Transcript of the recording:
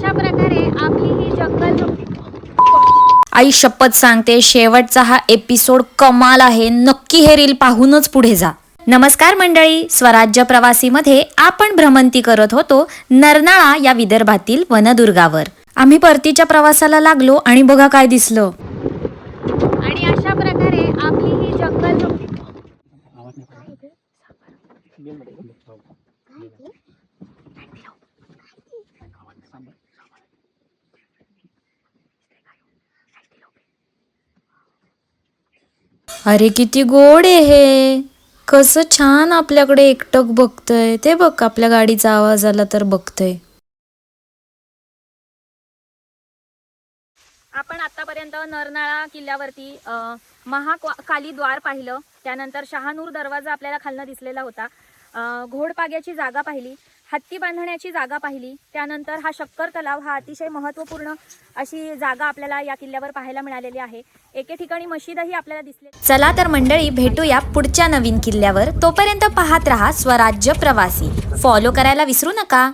अशा प्रकारे आपली ही जंगल आई शपथ सांगते, शेवटचा हा एपिसोड कमाल आहे. नक्की हे रील पाहूनच पुढे जा. नमस्कार मंडळी, स्वराज्य प्रवासीमध्ये आपण भ्रमंती करत होतो नरनाळा या विदर्भातील वनदुर्गावर. आम्ही परतीच्या प्रवासाला लागलो आणि बघा काय दिसलं. आणि अशा प्रकारे आपली ही जंगल अरे किती गोड आहे हे. कसं छान आपल्याकडे एकटक बघतय. ते बघ, आपल्या गाडीचा आवाज आला तर बघतय. आपण आतापर्यंत नरनाळा किल्ल्यावरती महाकाली द्वार पाहिलं, त्यानंतर शहानूर दरवाजा आपल्याला खालनं दिसलेला होता, घोडपाग्याची जागा पाहिली, हत्ती बांधण्याची जागा पाहिली, त्यानंतर हा शक्कर तलाव, हा अतिशय महत्त्वपूर्ण अशी जागा आपल्याला या किल्ल्यावर पाहायला मिळालेली आहे. एके ठिकाणी मशीदही आपल्याला दिसले. चला तर मंडळी, भेटूया पुढच्या नवीन किल्ल्यावर. तोपर्यंत पाहत रहा स्वराज्य प्रवासी. फॉलो करायला विसरू नका.